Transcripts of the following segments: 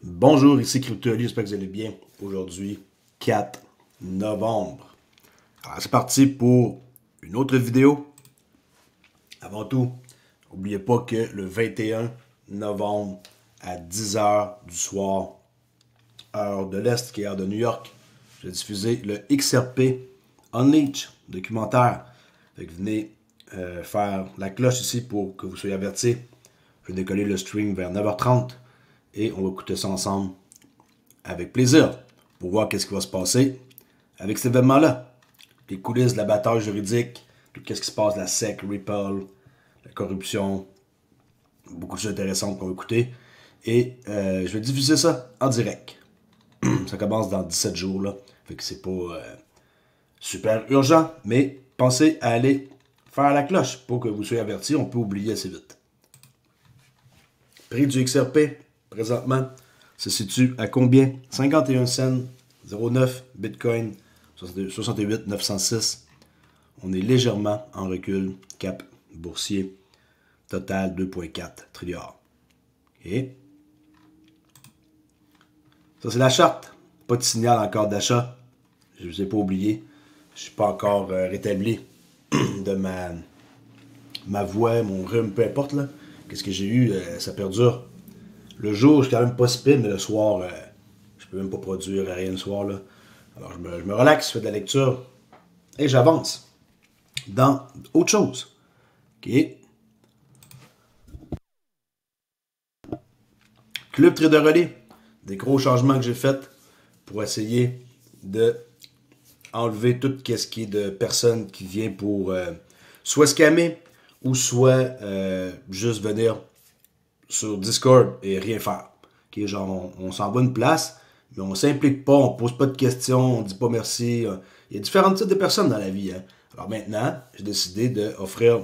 Bonjour, ici CryptoAli, j'espère que vous allez bien. Aujourd'hui, 4 novembre. Alors, c'est parti pour une autre vidéo. Avant tout, n'oubliez pas que le 21 novembre à 10h du soir, heure de l'Est, qui est heure de New York, je vais diffuser le XRP Unleash documentaire. Fait que venez faire la cloche ici pour que vous soyez avertis. Je vais décoller le stream vers 9h30 et on va écouter ça ensemble avec plaisir pour voir qu'est-ce qui va se passer avec cet événement-là. Les coulisses de la bataille juridique, tout ce qui se passe, la SEC, Ripple, la corruption, beaucoup de choses intéressantes qu'on va écouter. Et je vais diffuser ça en direct. Ça commence dans 17 jours, là. Fait que c'est pas super urgent, mais pensez à aller faire la cloche pour que vous soyez avertis. On peut oublier assez vite. Prix du XRP, présentement, se situe à combien? 51 cents, 0,9 Bitcoin, 68 906. On est légèrement en recul. Cap boursier, total 2,4 trilliards. OK? Ça, c'est la charte. Pas de signal encore d'achat. Je ne vous ai pas oublié. Je ne suis pas encore rétabli de ma voix, mon rhume, peu importe, là. Qu'est-ce que j'ai eu? Ça perdure. Le jour, je suis quand même pas spin, mais le soir, je peux même pas produire rien le soir, là. Alors, je me relaxe, je fais de la lecture et j'avance dans autre chose. OK? Club Trader Relais. Des gros changements que j'ai faits pour essayer de enlever tout ce qui est de personnes qui viennent pour soit scammer ou soit juste venir sur Discord et rien faire. Okay, genre, on s'envoie une place, mais on s'implique pas, on pose pas de questions, on dit pas merci. Il y a différents types de personnes dans la vie. Hein. Alors maintenant, j'ai décidé d'offrir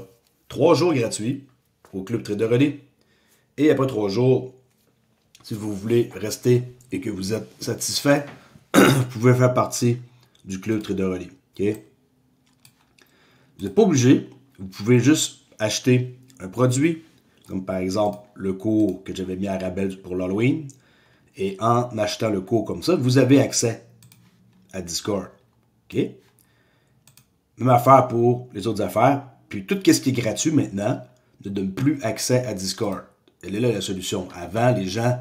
3 jours gratuits au Club Trader Relais. Et après 3 jours, si vous voulez rester et que vous êtes satisfait, vous pouvez faire partie du Club Trader Relais. Okay? Vous n'êtes pas obligé, vous pouvez juste acheter un produit, comme par exemple le cours que j'avais mis à rabais pour l'Halloween. Et en achetant le cours comme ça, vous avez accès à Discord. OK? Même affaire pour les autres affaires. Puis tout ce qui est gratuit maintenant ne donne plus accès à Discord. Elle est là la solution. Avant, les gens,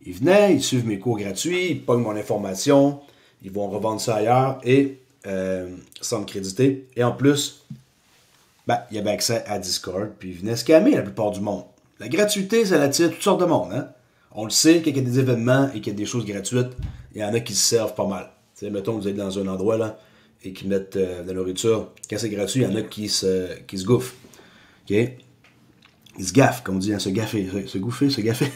ils venaient, ils suivent mes cours gratuits, ils pognent mon information, ils vont revendre ça ailleurs et sans me créditer. Et en plus, il y avait accès à Discord, puis ils venaient scammer la plupart du monde. La gratuité, ça attire toutes sortes de monde. Hein? On le sait, qu'il y a des événements et qu'il y a des choses gratuites, il y en a qui se servent pas mal. T'sais, mettons que vous êtes dans un endroit là et qui mettent de la nourriture. Quand c'est gratuit, il y en a qui se gouffent. Okay? Ils se gaffent, comme on dit, hein, se gaffer, se gouffer, se gaffer.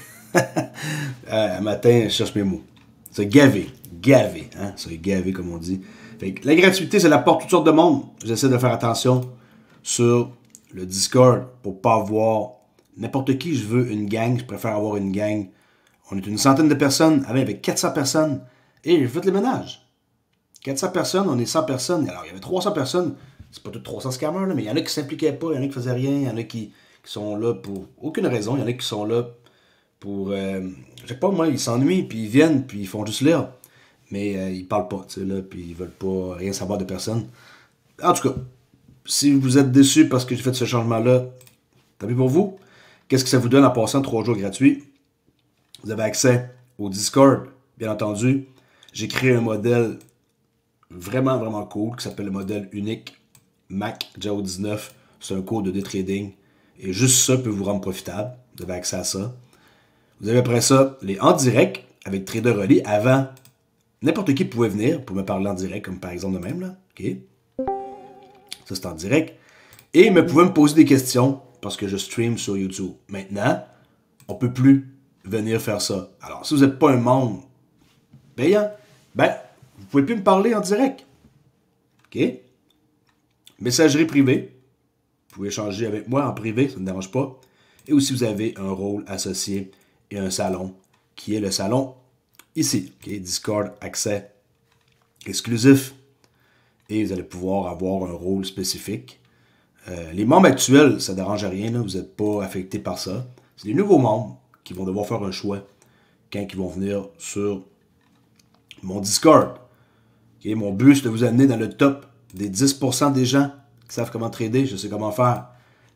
Un matin, je cherche mes mots. Se gaver, hein? Se gaver, comme on dit. Fait que la gratuité, ça apporte toutes sortes de monde. J'essaie de faire attention sur le Discord pour pas avoir n'importe qui. Je veux une gang, je préfère avoir une gang. On est une centaine de personnes, avec 400 personnes, et j'ai fait les ménages. 400 personnes, on est 100 personnes. Alors, il y avait 300 personnes, c'est pas tous 300 scammers, là, mais il y en a qui s'impliquaient pas, il y en a qui faisaient rien, il y en a qui sont là pour aucune raison, il y en a qui sont là pour, je sais pas moi, ils s'ennuient, puis ils viennent, puis ils font juste lire, mais ils parlent pas, tu sais, là, puis ils veulent pas rien savoir de personne. En tout cas, si vous êtes déçus parce que j'ai fait ce changement-là, tant pis pour vous. Qu'est-ce que ça vous donne en passant 3 jours gratuits? Vous avez accès au Discord, bien entendu. J'ai créé un modèle vraiment, vraiment cool qui s'appelle le modèle unique Mac Jao 19. C'est un cours de day trading. Et juste ça peut vous rendre profitable. Vous avez accès à ça. Vous avez après ça les en direct avec Trader Relais. Avant, n'importe qui pouvait venir pour me parler en direct, comme par exemple de même. Là. Okay. Ça, c'est en direct. Et vous pouvez me poser des questions parce que je stream sur YouTube. Maintenant, on ne peut plus venir faire ça. Alors, si vous n'êtes pas un membre payant, vous ne pouvez plus me parler en direct. OK? Messagerie privée. Vous pouvez échanger avec moi en privé, ça ne me dérange pas. Et aussi, vous avez un rôle associé et un salon, qui est le salon ici. Okay? Discord, accès exclusif. Et vous allez pouvoir avoir un rôle spécifique. Les membres actuels, ça ne dérange à rien, là, vous n'êtes pas affectés par ça. C'est les nouveaux membres qui vont devoir faire un choix quand ils vont venir sur mon Discord. Okay? Mon but, c'est de vous amener dans le top des 10% des gens qui savent comment trader, je sais comment faire.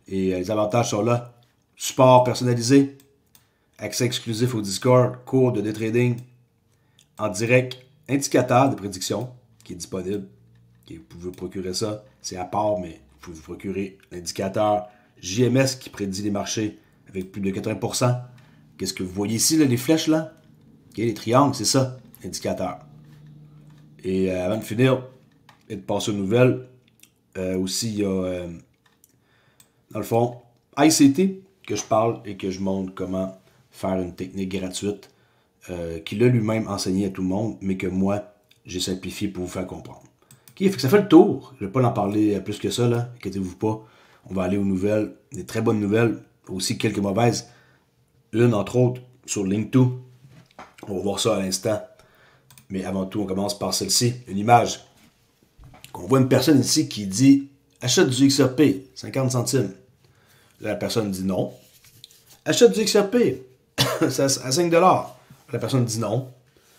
Et les avantages sont là. Support personnalisé, accès exclusif au Discord, cours de day trading en direct, indicateur de prédiction qui est disponible. Okay? Vous pouvez vous procurer ça. C'est à part, mais vous pouvez vous procurer l'indicateur JMS qui prédit les marchés avec plus de 80%. Qu'est-ce que vous voyez ici, là, les flèches, là? Okay, les triangles, c'est ça, l'indicateur. Et avant de finir et de passer aux nouvelles, aussi, il y a, dans le fond, ICT, que je parle et que je montre comment faire une technique gratuite qu'il a lui-même enseigné à tout le monde, mais que moi, j'ai simplifié pour vous faire comprendre. Okay, fait que ça fait le tour. Je ne vais pas en parler plus que ça, là. Inquiétez-vous pas. On va aller aux nouvelles. Des très bonnes nouvelles. Aussi quelques mauvaises. Une, entre autres, sur Link2. On va voir ça à l'instant. Mais avant tout, on commence par celle-ci. Une image. On voit une personne ici qui dit « Achète du XRP, 50 centimes. » Là, la personne dit non. « Achète du XRP, c'est à 5 $. » La personne dit non.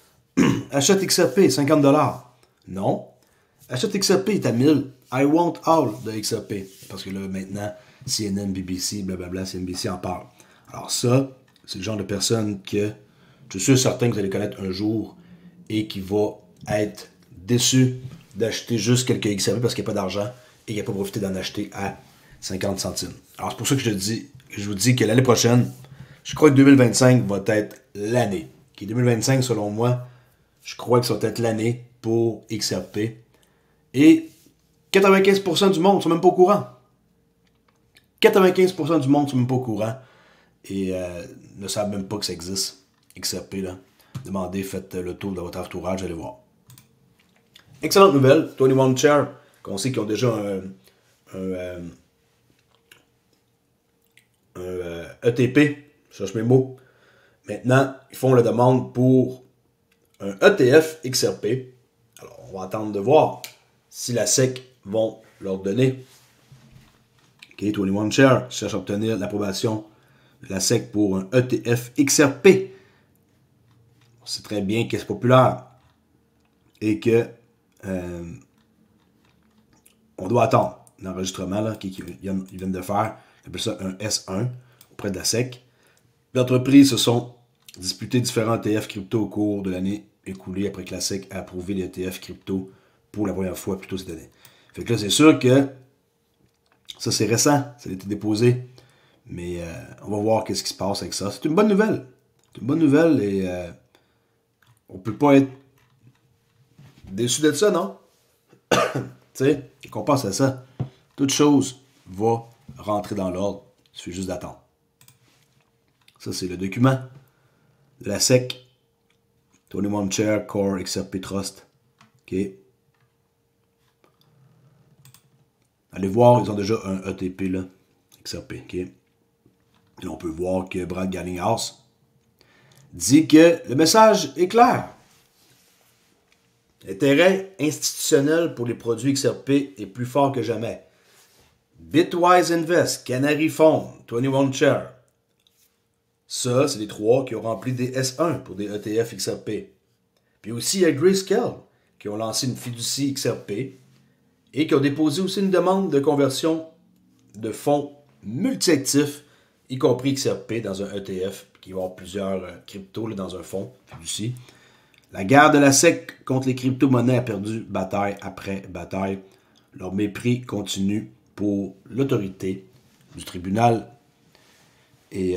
« Achète XRP, 50 $. » Non. « Achète XRP, il est à 1000. I want all de XRP. » Parce que là, maintenant, CNN, BBC, blablabla, CNBC en parle. Alors ça, c'est le genre de personne que je suis certain que vous allez connaître un jour et qui va être déçu d'acheter juste quelques XRP parce qu'il n'y a pas d'argent et qu'il n'a pas profité d'en acheter à 50 centimes. Alors c'est pour ça que je vous dis que l'année prochaine, je crois que 2025 va être l'année. Okay, 2025, selon moi, je crois que ça va être l'année pour XRP. Et 95% du monde ne sont même pas au courant. 95% du monde ne sont même pas au courant et ne savent même pas que ça existe. XRP, là. Demandez, faites le tour de votre entourage, allez voir. Excellente nouvelle, 21 Chair, qu'on sait qu'ils ont déjà un ETP, je cherche mes mots. Maintenant, ils font la demande pour un ETF XRP. Alors, on va attendre de voir si la SEC vont leur donner. OK, 21 Chair cherche à obtenir l'approbation de la SEC pour un ETF XRP. On sait très bien que c'est populaire et que on doit attendre l'enregistrement qu'ils viennent de faire. On appelle ça un S1 auprès de la SEC. Les entreprises se sont disputées différents ETF crypto au cours de l'année écoulée après que la SEC a approuvé les ETF crypto pour la première fois plus tôt cette année. Fait que là, c'est sûr que ça, c'est récent. Ça a été déposé. Mais on va voir qu'est-ce qui se passe avec ça. C'est une bonne nouvelle. C'est une bonne nouvelle et on peut pas être déçu de ça, non? Tu sais, qu'on pense à ça. Toute chose va rentrer dans l'ordre. Il suffit juste d'attendre. Ça, c'est le document de la SEC. 21 Chair Core XRP Trust. OK. Allez voir, ils ont déjà un ETP, là. XRP, OK. Et là, on peut voir que Brad Garlinghouse dit que le message est clair. L'intérêt institutionnel pour les produits XRP est plus fort que jamais. Bitwise Invest, Canary Fund, 21 Chair. Ça, c'est les trois qui ont rempli des S1 pour des ETF XRP. Puis aussi, il y a Grayscale qui ont lancé une fiducie XRP et qui ont déposé aussi une demande de conversion de fonds multi-actifs, y compris XRP, dans un ETF, qui va avoir plusieurs cryptos là, dans un fonds fiducie. La guerre de la SEC contre les crypto-monnaies a perdu bataille après bataille. Leur mépris continue pour l'autorité du tribunal. Et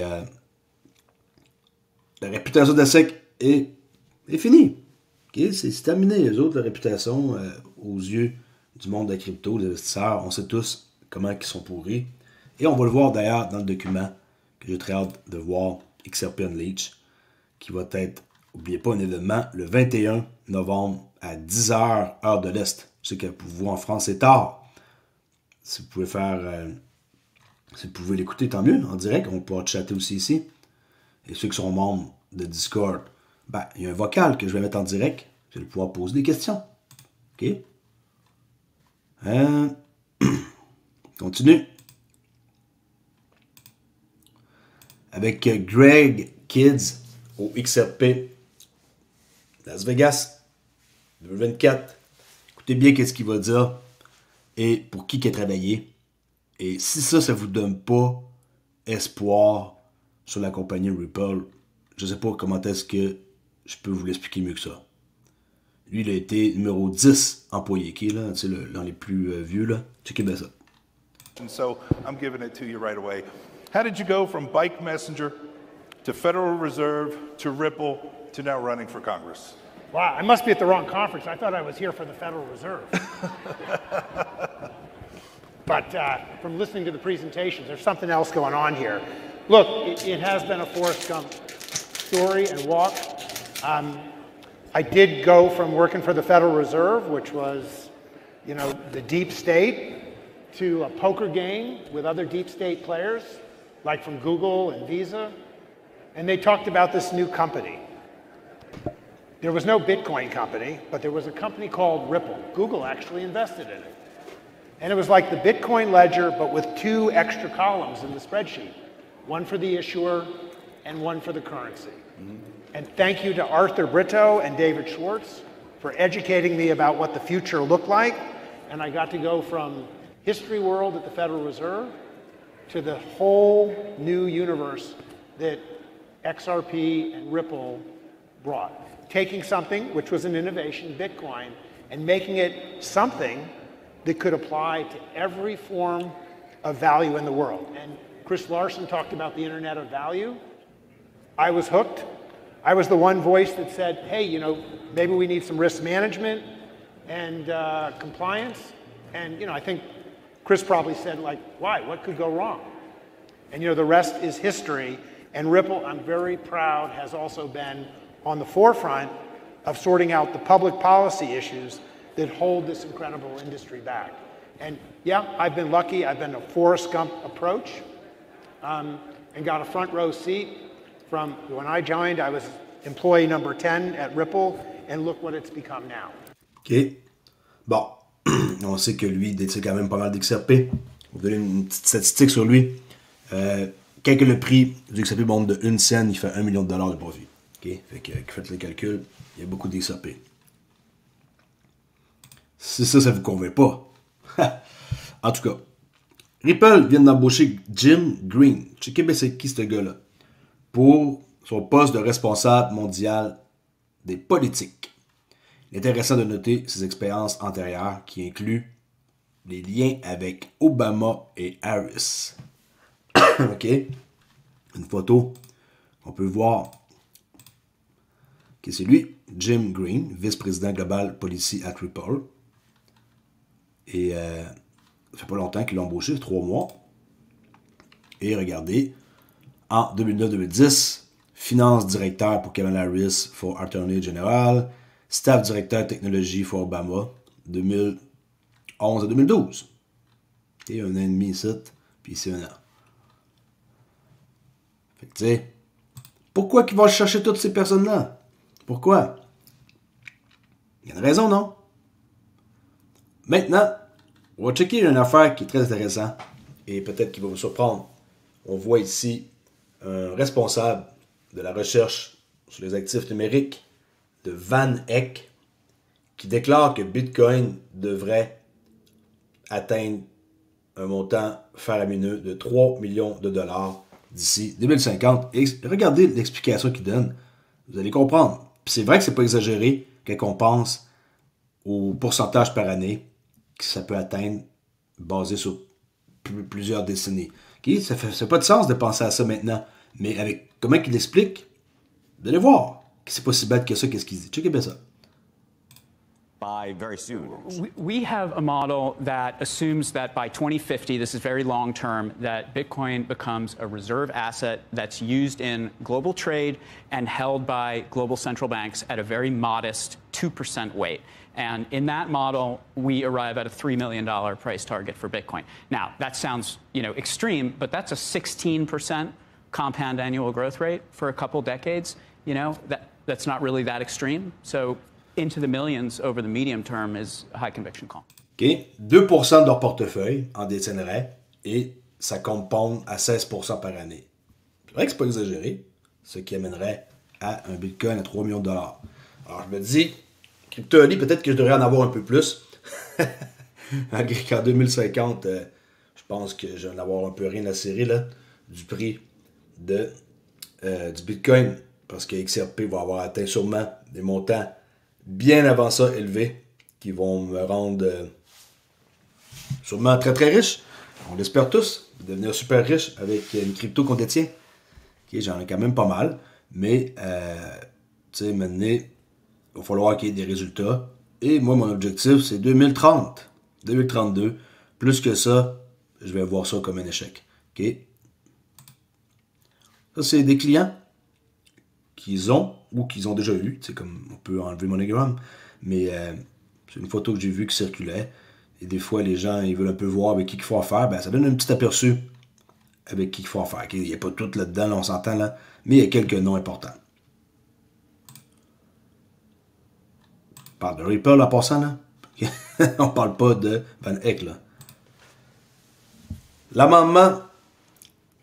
la réputation de la SEC est finie. Okay? C'est terminé. Les autres, la réputation, aux yeux du monde de la crypto, des investisseurs, on sait tous comment ils sont pourris. Et on va le voir d'ailleurs dans le document que j'ai très hâte de voir, XRP Unleashed, qui va être, n'oubliez pas, un événement le 21 novembre à 10h, heure de l'Est. Je sais que pour vous en France, c'est tard. Si vous pouvez si vous pouvez l'écouter, tant mieux, en direct. On pourra chatter aussi ici. Et ceux qui sont membres de Discord, ben, il y a un vocal que je vais mettre en direct. Je vais pouvoir poser des questions. OK? Continue. Avec Greg Kids au XRP Las Vegas 2024. Écoutez bien qu'est-ce qu'il va dire et pour qui il a travaillé. Et si ça vous donne pas espoir sur la compagnie Ripple, je ne sais pas comment est-ce que je peux vous l'expliquer mieux que ça. Lui, il a été numéro 10 employé, qui est là, tu sais, dans les plus vieux, là. Checkez bien ça. And so I'm giving it to you right away. How did you go from Bike Messenger to Federal Reserve to Ripple to now running for Congress? Wow, I must be at the wrong conference. I thought I was here for the Federal Reserve. But from listening to the presentations, there's something else going on here. Look, it has been a Forrest Gump story and walk. I did go from working for the Federal Reserve, which was, you know, the deep state, to a poker game with other deep state players, like from Google and Visa. And they talked about this new company. There was no Bitcoin company, but there was a company called Ripple. Google actually invested in it. And it was like the Bitcoin ledger, but with 2 extra columns in the spreadsheet. One for the issuer and one for the currency. And thank you to Arthur Brito and David Schwartz for educating me about what the future looked like. And I got to go from history world at the Federal Reserve to the whole new universe that XRP and Ripple brought. Taking something, which was an innovation, Bitcoin, and making it something that could apply to every form of value in the world. And Chris Larson talked about the Internet of Value. I was hooked. I was the one voice that said, hey, you know, maybe we need some risk management and compliance. And, you know, I think Chris probably said, like, why? What could go wrong? And, you know, the rest is history. And Ripple, I'm very proud, has also been on the forefront of sorting out the public policy issues that hold this incredible industry back. And yeah, I've been lucky. I've been a Forrest Gump approach and got a front row seat from when I joined. I was employee number 10 at Ripple, and look what it's become now. OK. Bon, on sait que lui, il détient quand même pas mal d'XRP. On va vous donner une petite statistique sur lui. Quand le prix du XRP monte de 1 cent, il fait $1 million de profit. OK? Fait que faites le calcul, il y a beaucoup d'XRP. Si ça vous convainc pas. En tout cas, Ripple vient d'embaucher Jim Green. Checkez bien c'est qui ce gars-là. Pour son poste de responsable mondial des politiques. Il est intéressant de noter ses expériences antérieures qui incluent les liens avec Obama et Harris. OK? Une photo, on peut voir que c'est lui, Jim Green, vice-président global Policy at Ripple. Et ça fait pas longtemps qu'ils l'ont embauché, 3 mois. Et regardez, en 2009-2010, finance directeur pour Kamala Harris pour Attorney General, staff directeur technologie pour Obama, 2011 à 2012. Et 1 an et demi ici, puis ici 1 an. Fait que tu sais, pourquoi qu'ils vont chercher toutes ces personnes-là? Pourquoi? Il y a une raison, non? Maintenant, on va checker une affaire qui est très intéressante et peut-être qui va vous surprendre. On voit ici un responsable de la recherche sur les actifs numériques de Van Eck qui déclare que Bitcoin devrait atteindre un montant faramineux de 3 millions de dollars d'ici 2050. Et regardez l'explication qu'il donne. Vous allez comprendre. Puis c'est vrai que c'est pas exagéré quand on pense au pourcentage par année que ça peut atteindre basé sur plusieurs décennies. Okay? Ça fait pas de sens de penser à ça maintenant. Mais avec comment il explique, vous allez voir que c'est pas si bête que ça, qu'est-ce qu'il dit. Checkez bien ça. By very soon. We have a model that assumes that by 2050, this is very long term, that Bitcoin becomes a reserve asset that's used in global trade and held by global central banks at a very modest 2% weight. And in that model, we arrive at a $3 million price target for Bitcoin. Now, that sounds, extreme, but that's a 16% compound annual growth rate for a couple decades. That's not really that extreme. So into the millions over the medium term is a high conviction call. OK. 2% de leur portefeuille en détiendrait et ça compound à 16% par année. C'est vrai que c'est pas exagéré, ce qui amènerait à un Bitcoin à 3 millions de dollars. Alors, je me dis, Crypto Ali, peut-être que je devrais en avoir un peu plus. Malgré qu'en 2050, je pense que je vais en avoir un peu rien à serrer là, du prix du Bitcoin. Parce que XRP va avoir atteint sûrement des montants bien avant ça élevés qui vont me rendre sûrement très très riche. On l'espère tous, devenir super riche avec une crypto qu'on détient. Okay, j'en ai quand même pas mal, mais tu sais, maintenant, il va falloir qu'il y ait des résultats. Et moi, mon objectif, c'est 2030, 2032. Plus que ça, je vais voir ça comme un échec. Okay? Ça, c'est des clients qu'ils ont ou qu'ils ont déjà eu. C'est comme on peut enlever Monogram, mais c'est une photo que j'ai vue qui circulait. Et des fois, les gens, ils veulent un peu voir avec qui il faut affaire. Ben, ça donne un petit aperçu avec qui il faut affaire. Il n'y a pas tout là-dedans, là, on s'entend là, mais il y a quelques noms importants. On parle de Ripple en passant là. On parle pas de Van Eck là. L'amendement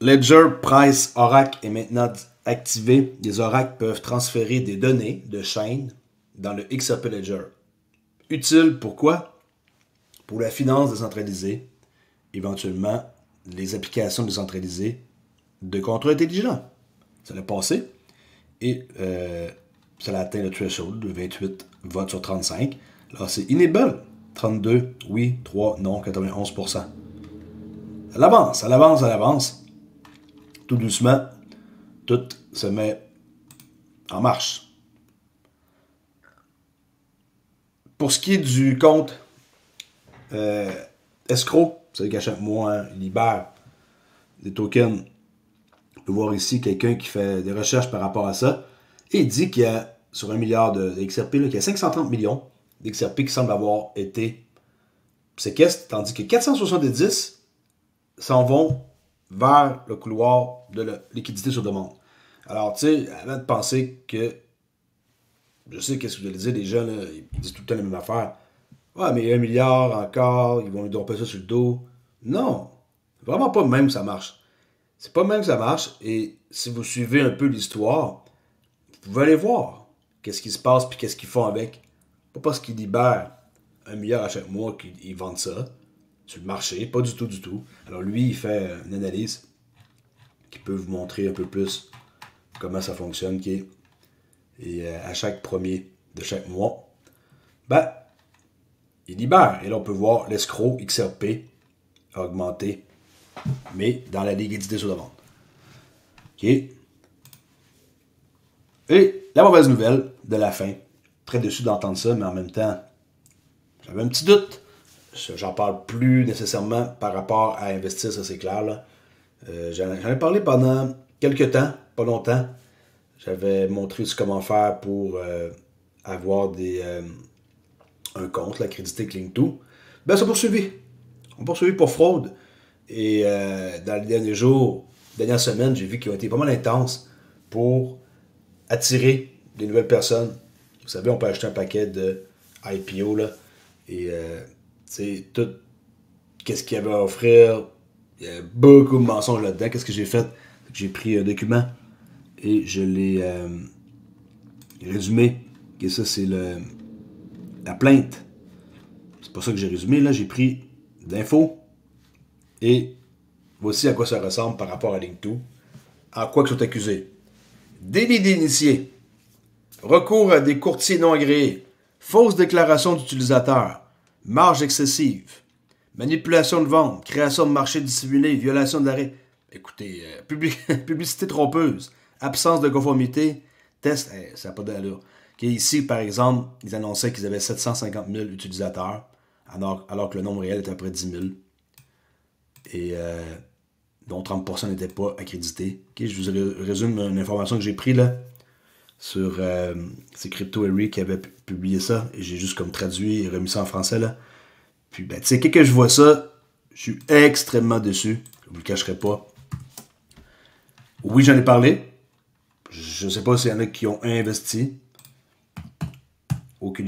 Ledger Price Oracle est maintenant activé. Les oracles peuvent transférer des données de chaîne dans le XRP Ledger. Utile pourquoi? Pour la finance décentralisée, éventuellement les applications décentralisées de contrats intelligents. Ça l'a passé et ça a atteint le threshold de 28 votes sur 35. Là, c'est Enable. 32, oui, 3, non, 91%. Elle avance, elle avance, elle avance. Tout doucement, tout se met en marche. Pour ce qui est du compte escroc, c'est qu'à chaque mois, il libère des tokens. On peut voir ici quelqu'un qui fait des recherches par rapport à ça. Et il dit qu'il y a, sur 1 milliard d'XRP, qu'il y a 530 millions d'XRP qui semblent avoir été séquestrés, tandis que 470 s'en vont vers le couloir de la liquidité sur demande. Alors, tu sais, avant de penser que, je sais qu'est-ce que vous allez dire, les gens, là, ils disent tout le temps la même affaire. Ouais, mais 1 milliard encore, ils vont lui dropper ça sur le dos. Non, vraiment pas même que ça marche. C'est pas même que ça marche, et si vous suivez un peu l'histoire, vous pouvez aller voir qu'est-ce qui se passe puis qu'est-ce qu'ils font avec. Pas parce qu'ils libèrent 1 milliard à chaque mois qu'ils vendent ça sur le marché, pas du tout, du tout. Alors lui, il fait une analyse qui peut vous montrer un peu plus comment ça fonctionne, okay? Et à chaque premier de chaque mois, ben, il libère. Et là, on peut voir l'escroc XRP augmenter, mais dans la liquidité sur demande. OK? Et la mauvaise nouvelle de la fin, très déçu d'entendre ça, mais en même temps, j'avais un petit doute. J'en parle plus nécessairement par rapport à investir, ça c'est clair. Là. J'en ai parlé pendant quelques temps, pas longtemps. J'avais montré comment faire pour avoir un compte, l'accrédité Cling2. Ben, ça poursuivi. On poursuivi pour fraude. Et dans les derniers jours, dernières semaines, j'ai vu qu'ils ont été pas mal intenses pour attirer des nouvelles personnes. Vous savez, on peut acheter un paquet de IPO, là, et tu sais, tout qu'est-ce qu'il y avait à offrir. Il y a beaucoup de mensonges là-dedans. Qu'est-ce que j'ai fait? J'ai pris un document et je l'ai résumé. Et ça, c'est la plainte. C'est pas ça que j'ai résumé. Là, j'ai pris d'infos et voici à quoi ça ressemble par rapport à Link2. En quoi ils sont accusés. Délit d'initié. Recours à des courtiers non agréés. Fausse déclaration d'utilisateur. Marge excessive. Manipulation de vente. Création de marché dissimulé. Violation de l'arrêt. Écoutez, publicité trompeuse. Absence de conformité. Test. Ça n'a pas d'allure. Okay, ici, par exemple, ils annonçaient qu'ils avaient 750 000 utilisateurs, alors que le nombre réel était à près de 10 000. Et dont 30% n'étaient pas accrédités. Okay, je vous résume une information que j'ai prise là. Sur c'est Crypto Harry qui avait publié ça, et j'ai juste comme traduit et remis ça en français là. Puis ben tu sais, que je vois ça, je suis extrêmement déçu, je vous le cacherai pas. Oui, j'en ai parlé. Je sais pas s'il y en a qui ont investi. Aucune